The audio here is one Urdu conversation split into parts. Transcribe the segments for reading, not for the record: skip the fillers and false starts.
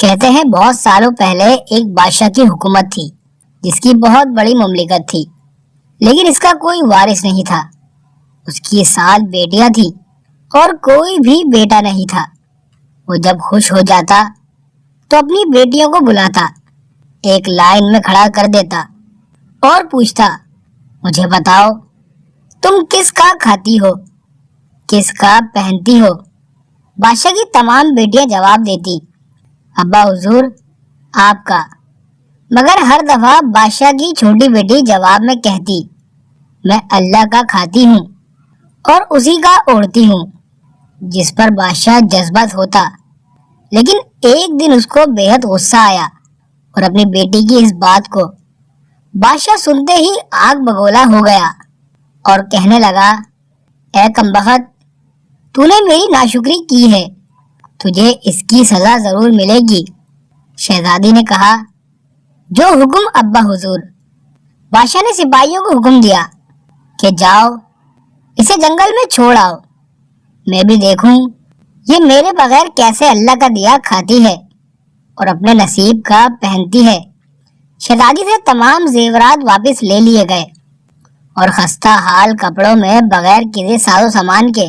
کہتے ہیں بہت سالوں پہلے ایک بادشاہ کی حکومت تھی جس کی بہت بڑی مملکت تھی، لیکن اس کا کوئی وارث نہیں تھا۔ اس کی 7 بیٹیاں تھیں اور کوئی بھی بیٹا نہیں تھا۔ وہ جب خوش ہو جاتا تو اپنی بیٹیوں کو بلاتا، ایک لائن میں کھڑا کر دیتا اور پوچھتا، مجھے بتاؤ تم کس کا کھاتی ہو، کس کا پہنتی ہو؟ بادشاہ کی تمام بیٹیاں جواب دیتی، ابا حضور آپ کا۔ مگر ہر دفعہ بادشاہ کی چھوٹی بیٹی جواب میں کہتی، میں اللہ کا کھاتی ہوں اور اسی کا اوڑھتی ہوں، جس پر بادشاہ جذبات ہوتا۔ لیکن ایک دن اس کو بے حد غصہ آیا اور اپنی بیٹی کی اس بات کو بادشاہ سنتے ہی آگ بگولا ہو گیا اور کہنے لگا، اے کمبخت، تو نے میری ناشکری کی ہے، تجھے اس کی سزا ضرور ملے گی۔ شہزادی نے کہا، جو حکم ابا حضور۔ بادشاہ نے سپاہیوں کو حکم دیا کہ جاؤ اسے جنگل میں چھوڑ آؤ، میں بھی دیکھوں یہ میرے بغیر کیسے اللہ کا دیا کھاتی ہے اور اپنے نصیب کا پہنتی ہے۔ شہزادی سے تمام زیورات واپس لے لیے گئے اور خستہ حال کپڑوں میں بغیر کسی ساز و سامان کے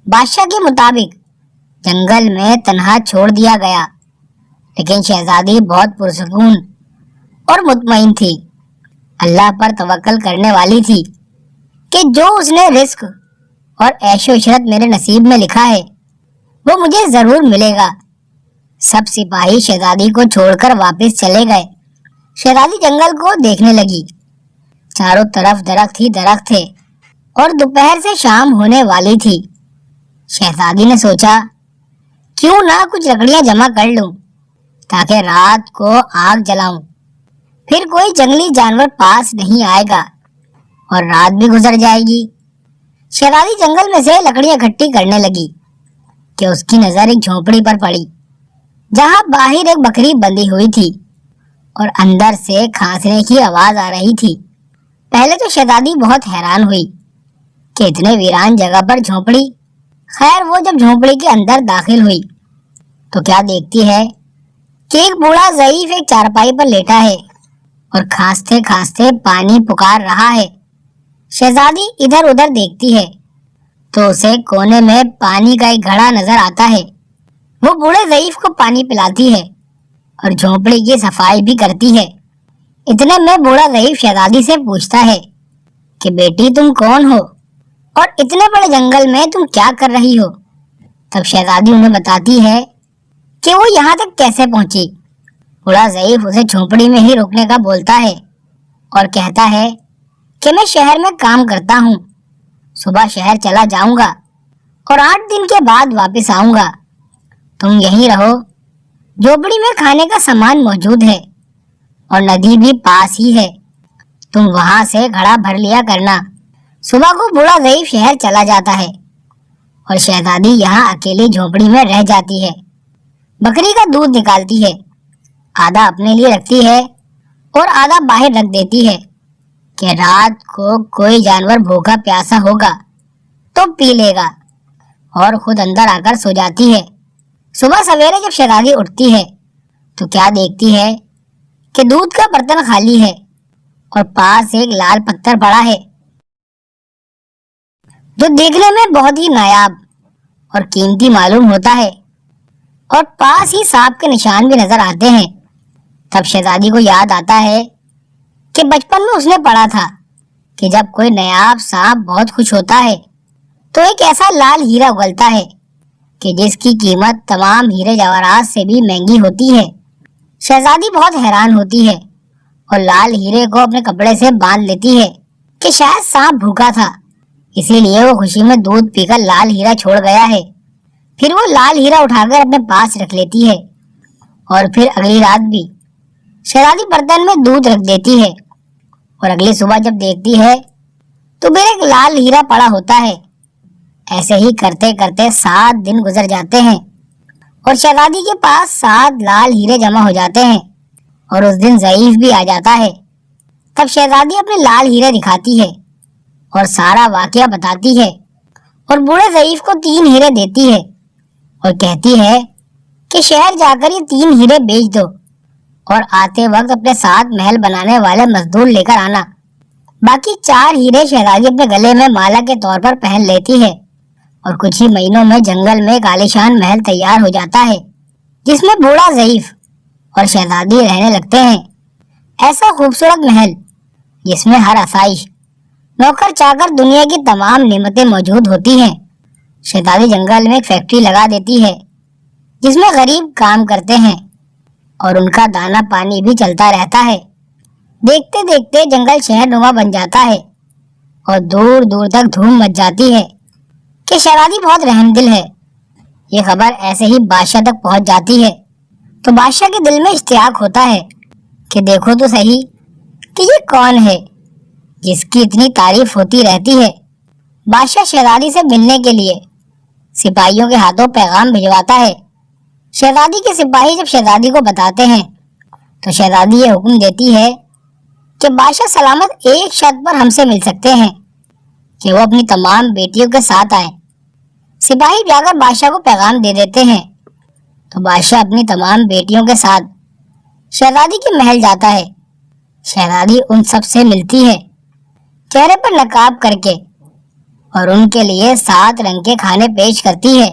بادشاہ کے مطابق جنگل میں تنہا چھوڑ دیا گیا۔ لیکن شہزادی بہت پرسکون اور مطمئن تھی، اللہ پر توکل کرنے والی تھی کہ جو اس نے رزق اور عیش و عشرت میرے نصیب میں لکھا ہے وہ مجھے ضرور ملے گا۔ سب سپاہی شہزادی کو چھوڑ کر واپس چلے گئے۔ شہزادی جنگل کو دیکھنے لگی، چاروں طرف درخت ہی درخت تھے اور دوپہر سے شام ہونے والی تھی۔ شہزادی نے سوچا، کیوں نہ کچھ لکڑیاں جمع کر لوں تاکہ رات کو آگ جلاؤں، پھر کوئی جنگلی جانور پاس نہیں آئے گا اور رات بھی گزر جائے گی۔ شہزادی جنگل میں سے لکڑیاں اکٹھی کرنے لگی کہ اس کی نظر ایک جھونپڑی پر پڑی جہاں باہر ایک بکری بندھی ہوئی تھی اور اندر سے کھانسنے کی آواز آ رہی تھی۔ پہلے تو شہزادی بہت حیران ہوئی کہ اتنے ویران جگہ پر جھونپڑی۔ خیر وہ جب جھونپڑی کے اندر داخل ہوئی تو کیا دیکھتی ہے کہ ایک بوڑھا ضعیف ایک چارپائی پر لیٹا ہے اور کھانستے کھانستے پانی پکار رہا ہے۔ شہزادی ادھر ادھر دیکھتی ہے تو اسے کونے میں پانی کا ایک گھڑا نظر آتا ہے۔ وہ بوڑھے ضعیف کو پانی پلاتی ہے اور جھونپڑی کی صفائی بھی کرتی ہے۔ اتنے میں بوڑھا ضعیف شہزادی سے پوچھتا ہے کہ بیٹی تم کون ہو اور اتنے بڑے جنگل میں تم کیا کر رہی ہو؟ تب شہزادی انہیں بتاتی ہے کہ وہ یہاں تک کیسے پہنچی۔ بوڑھا ضعیف اسے جھونپڑی میں ہی روکنے کا بولتا ہے اور کہتا ہے کہ میں شہر میں کام کرتا ہوں، صبح شہر چلا جاؤں گا اور 8 دن کے بعد واپس آؤں گا، تم یہیں رہو، جھونپڑی میں کھانے کا سامان موجود ہے اور ندی بھی پاس ہی ہے، تم وہاں سے گھڑا بھر لیا کرنا۔ صبح کو بوڑھا ضعیف شہر چلا جاتا ہے اور شہزادی یہاں اکیلی جھونپڑی میں رہ جاتی ہے۔ بکری کا دودھ نکالتی ہے، آدھا اپنے لیے رکھتی ہے اور آدھا باہر رکھ دیتی ہے کہ رات کو کوئی جانور بھوکا پیاسا ہوگا تو پی لے گا، اور خود اندر آ کر سو جاتی ہے۔ صبح سویرے جب شہزادی اٹھتی ہے تو کیا دیکھتی ہے کہ دودھ کا برتن خالی ہے اور پاس ایک لال پتھر پڑا ہے جو دیکھنے میں بہت ہی نایاب اور قیمتی معلوم ہوتا ہے، اور پاس ہی سانپ کے نشان بھی نظر آتے ہیں۔ تب شہزادی کو یاد آتا ہے کہ بچپن میں اس نے پڑھا تھا کہ جب کوئی نایاب سانپ بہت خوش ہوتا ہے تو ایک ایسا لال ہیرا اگلتا ہے کہ جس کی قیمت تمام ہیرے جواہرات سے بھی مہنگی ہوتی ہے۔ شہزادی بہت حیران ہوتی ہے اور لال ہیرے کو اپنے کپڑے سے باندھ لیتی ہے کہ شاید سانپ بھوکا تھا، اسی لیے وہ خوشی میں دودھ پی کر لال ہیرا چھوڑ گیا ہے۔ پھر وہ لال ہیرا اٹھا کر اپنے پاس رکھ لیتی ہے اور پھر اگلی رات بھی شہزادی برتن میں دودھ رکھ دیتی ہے اور اگلی صبح جب دیکھتی ہے تو پھر ایک لال ہیرا پڑا ہوتا ہے۔ ایسے ہی کرتے کرتے 7 دن گزر جاتے ہیں اور شہزادی کے پاس 7 لال ہیرے جمع ہو جاتے ہیں اور اس دن ضعیف بھی آ جاتا ہے۔ تب شہزادی اپنے لال ہیرے دکھاتی ہے اور سارا واقعہ بتاتی ہے اور بوڑھے ضعیف کو 3 ہیرے دیتی ہے اور کہتی ہے کہ شہر جا کر یہ 3 ہیرے بیچ دو اور آتے وقت اپنے ساتھ محل بنانے والے مزدور لے کر آنا۔ باقی 4 ہیرے شہزادی اپنے گلے میں مالا کے طور پر پہن لیتی ہے اور کچھ ہی مہینوں میں جنگل میں ایک عالیشان محل تیار ہو جاتا ہے جس میں بوڑھا ضعیف اور شہزادی رہنے لگتے ہیں۔ ایسا خوبصورت محل جس میں ہر آسائش، نوکر چاکر، دنیا کی تمام نعمتیں موجود ہوتی ہیں۔ شہزادی جنگل میں ایک فیکٹری لگا دیتی ہے جس میں غریب کام کرتے ہیں اور ان کا دانا پانی بھی چلتا رہتا ہے۔ دیکھتے دیکھتے جنگل شہر نما بن جاتا ہے اور دور دور تک دھوم مچ جاتی ہے کہ شہزادی بہت رحم دل ہے۔ یہ خبر ایسے ہی بادشاہ تک پہنچ جاتی ہے تو بادشاہ کے دل میں اشتیاق ہوتا ہے کہ دیکھو تو صحیح کہ یہ کون ہے جس کی اتنی تعریف ہوتی رہتی ہے۔ بادشاہ شہزادی سے ملنے کے لیے سپاہیوں کے ہاتھوں پیغام بھجواتا ہے۔ شہزادی کے سپاہی جب شہزادی کو بتاتے ہیں تو شہزادی یہ حکم دیتی ہے کہ بادشاہ سلامت ایک شرط پر ہم سے مل سکتے ہیں کہ وہ اپنی تمام بیٹیوں کے ساتھ آئیں۔ سپاہی جا کر بادشاہ کو پیغام دے دیتے ہیں تو بادشاہ اپنی تمام بیٹیوں کے ساتھ شہزادی کے محل جاتا ہے۔ شہزادی ان سب سے ملتی ہے، چہرے پر نقاب کر کے، اور ان کے لیے 7 رنگ کے کھانے پیش کرتی ہے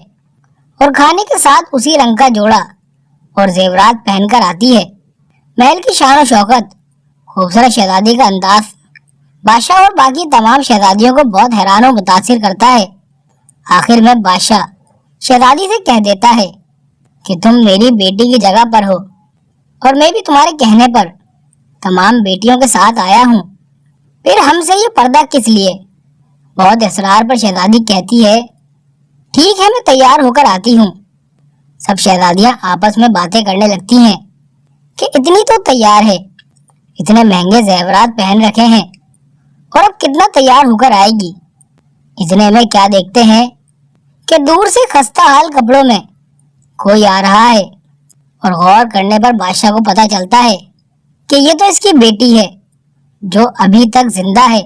اور کھانے کے ساتھ اسی رنگ کا جوڑا اور زیورات پہن کر آتی ہے۔ محل کی شان و شوکت، خوبصورت شہزادی کا انداز بادشاہ اور باقی تمام شہزادیوں کو بہت حیران و متاثر کرتا ہے۔ آخر میں بادشاہ شہزادی سے کہہ دیتا ہے کہ تم میری بیٹی کی جگہ پر ہو اور میں بھی تمہارے کہنے پر تمام بیٹیوں کے ساتھ آیا ہوں، پھر ہم سے یہ پردہ کس لیے؟ بہت اصرار پر شہزادی کہتی ہے ٹھیک ہے، میں تیار ہو کر آتی ہوں۔ سب شہزادیاں آپس میں باتیں کرنے لگتی ہیں کہ اتنی تو تیار ہے، اتنے مہنگے زیورات پہن رکھے ہیں اور اب کتنا تیار ہو کر آئے گی۔ اتنے میں کیا دیکھتے ہیں کہ دور سے خستہ حال کپڑوں میں کوئی آ رہا ہے اور غور کرنے پر بادشاہ کو پتہ چلتا ہے کہ یہ تو اس کی بیٹی ہے جو ابھی تک زندہ ہے۔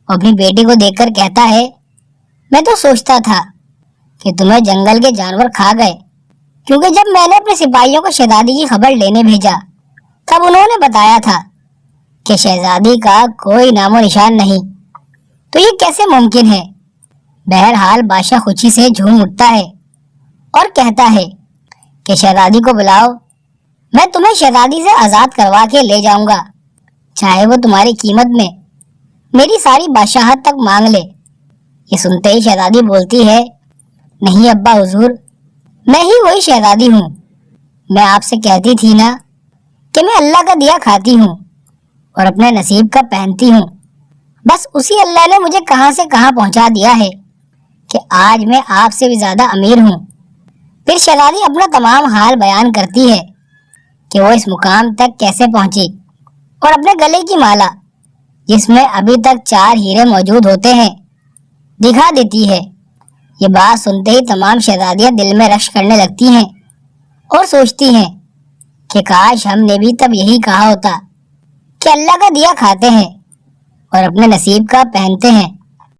اپنی بیٹی کو دیکھ کر کہتا ہے میں تو سوچتا تھا کہ تمہیں جنگل کے جانور کھا گئے، کیونکہ جب میں نے اپنے سپاہیوں کو شہزادی کی خبر لینے بھیجا تب انہوں نے بتایا تھا کہ شہزادی کا کوئی نام و نشان نہیں، تو یہ کیسے ممکن ہے؟ بہرحال بادشاہ خوشی سے جھوم اٹھتا ہے اور کہتا ہے کہ شہزادی کو بلاؤ، میں تمہیں شہزادی سے آزاد کروا کے لے جاؤں گا، چاہے وہ تمہاری قیمت میں میری ساری بادشاہت تک مانگ لے۔ یہ سنتے ہی شہزادی بولتی ہے نہیں ابا حضور، میں ہی وہی شہزادی ہوں، میں آپ سے کہتی تھی نا کہ میں اللہ کا دیا کھاتی ہوں اور اپنے نصیب کا پہنتی ہوں، بس اسی اللہ نے مجھے کہاں سے کہاں پہنچا دیا ہے کہ آج میں آپ سے بھی زیادہ امیر ہوں۔ پھر شہزادی اپنا تمام حال بیان کرتی ہے کہ وہ اس مقام تک کیسے پہنچی اور اپنے گلے کی مالا جس میں ابھی تک 4 ہیرے موجود ہوتے ہیں دکھا دیتی ہے۔ یہ بات سنتے ہی تمام شہزادیاں دل میں رشک کرنے لگتی ہیں اور سوچتی ہیں کہ کاش ہم نے بھی تب یہی کہا ہوتا کہ اللہ کا دیا کھاتے ہیں اور اپنے نصیب کا پہنتے ہیں۔